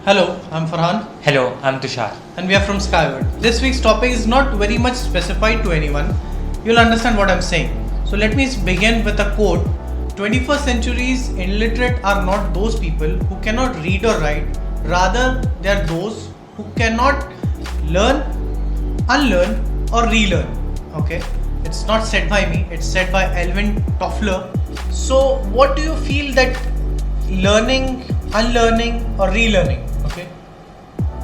Hello, I'm Farhan Hello, I'm Tushar. and we are from Skyward. This week's topic is not very much specified to anyone. You'll understand what I'm saying. So let me begin with a quote. 21st century's illiterate are not those people who cannot read or write, rather, they are those who cannot learn, unlearn, or relearn. Okay, it's not said by me, it's said by Alvin Toffler. So, what do you feel that learning, unlearning, or relearning? Okay,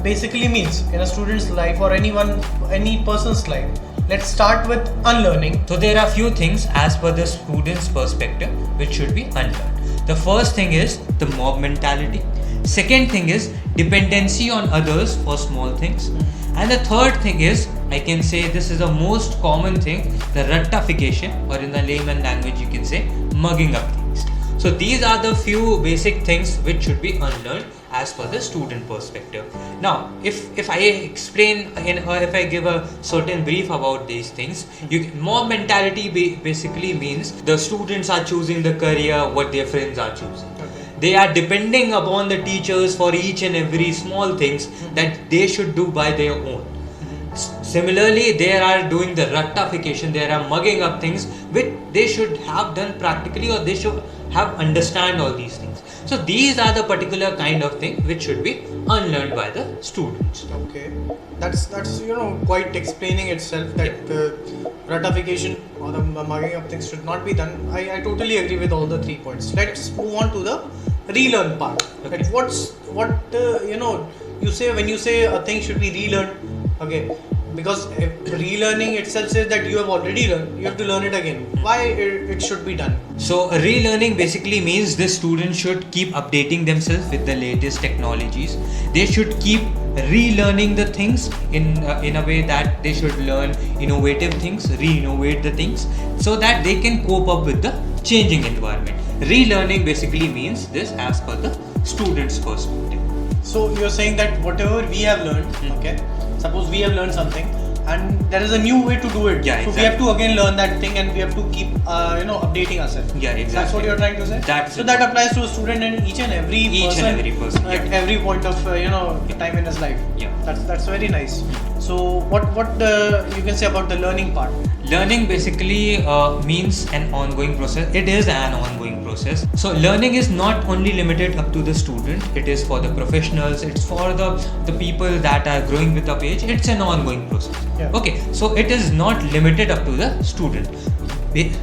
basically means in a student's life or any person's life. Let's start with unlearning. So there are few things as per the student's perspective which should be unlearned. The first thing is the mob mentality. Second thing is dependency on others for small things. And the third thing is, I can say this is the most common thing, the ruttification, or in the layman language you can say mugging up things. So these are the few basic things which should be unlearned as per the student perspective. Now, if I explain or if I give a certain brief about these things, mob mentality basically means the students are choosing the career what their friends are choosing. They are depending upon the teachers for each and every small things that they should do by their own. Similarly, they are doing the ruttification, they are mugging up things which they should have done practically, or they should have understand all these things. So these are the particular kind of thing which should be unlearned by the students. Okay, that's quite explaining itself that ratification or the mugging up things should not be done. I totally agree with all the 3 points. Let's move on to the relearn part. Okay. Like you say when you say a thing should be relearned. Okay, because if relearning itself says that you have already learned, you have to learn it again. Why it should be done? So relearning basically means the students should keep updating themselves with the latest technologies. They should keep relearning the things in a way that they should learn innovative things, re-innovate the things, so that they can cope up with the changing environment. Relearning basically means this as per the student's perspective. So you're saying that whatever we have learned, okay, suppose we have learned something and there is a new way to do it. Yeah, so exactly. we have to again learn that thing and we have to keep updating ourselves. Yeah, exactly. That's what you're trying to say? That's so it. that applies to a student and each and every person at yeah. every point of time in his life. Yeah. That's very nice. So what you can say about the learning part? Learning basically means an ongoing process. It is an ongoing process. So learning is not only limited up to the student. It is for the professionals. It's for the people that are growing with the age. It's an ongoing process. Yeah. Okay. So it is not limited up to the student.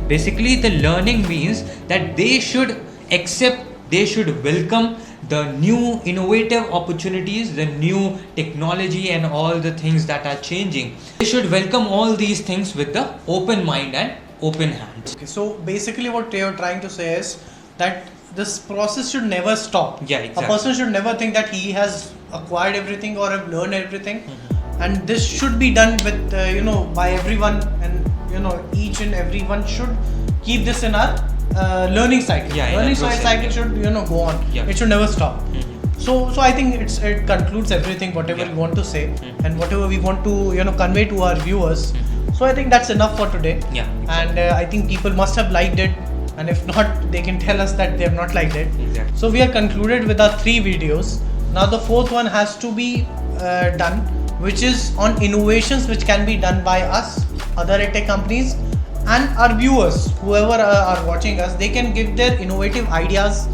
Basically, the learning means that they should accept. They should welcome the new innovative opportunities, the new technology and all the things that are changing. They should welcome all these things with the open mind and open hands. Okay, so basically what you're trying to say is that this process should never stop. Yeah, exactly. A person should never think that he has acquired everything or have learned everything, and this should be done with by everyone, and each and everyone should keep this in our learning cycle. Yeah, learning process. cycle should go on. Yeah. It should never stop. So I think it concludes everything whatever we want to say and whatever we want to convey to our viewers. So I think that's enough for today. Yeah, And I think people must have liked it, and if not, they can tell us that they have not liked it. Exactly. So we are concluded with our 3 videos. Now the 4th one has to be done, which is on innovations which can be done by us, other edtech companies, and our viewers. Whoever are watching us, they can give their innovative ideas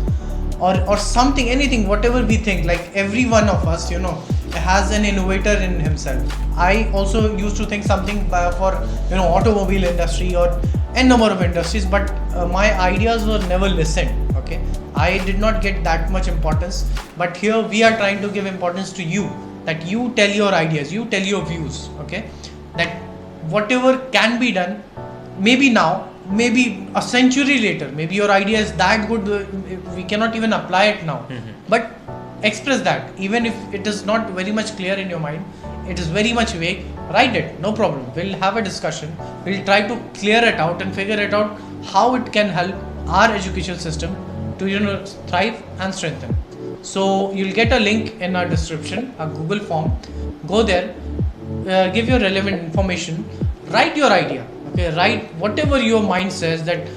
or something, anything, whatever we think. Like every one of us, has an innovator in himself. I also used to think something for automobile industry or n number of industries, but my ideas were never listened. Okay, I did not get that much importance, but here we are trying to give importance to you, that you tell your ideas, you tell your views. Okay, that whatever can be done, maybe now, maybe a century later, maybe your idea is that good, we cannot even apply it now. But express that, even if it is not very much clear in your mind, it is very much vague, write it, no problem. We'll have a discussion, we'll try to clear it out and figure it out how it can help our education system to thrive and strengthen. So you'll get a link in our description, a Google form. Go there, give your relevant information, write your idea. Okay, write whatever your mind says, that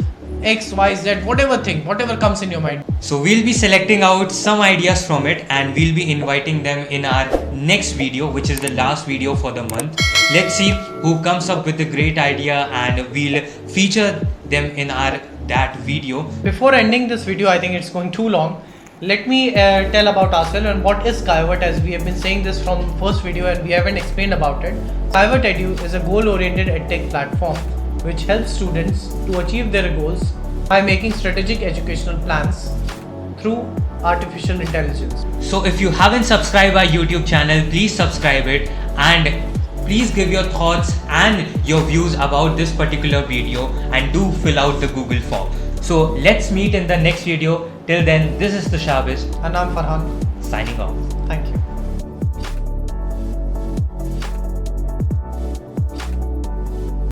X, Y, Z, whatever thing, whatever comes in your mind. So we'll be selecting out some ideas from it and we'll be inviting them in our next video, which is the last video for the month. Let's see who comes up with a great idea and we'll feature them in that video. Before ending this video, I think it's going too long. Let me tell about ourselves and what is Skyward, as we have been saying this from first video and we haven't explained about it. Skyward Edu is a goal-oriented edtech platform which helps students to achieve their goals by making strategic educational plans through artificial intelligence. So if you haven't subscribed our YouTube channel, please subscribe it and please give your thoughts and your views about this particular video and do fill out the Google form. So let's meet in the next video. Till then, this is the Shabis And I'm Farhan. signing off. Thank you.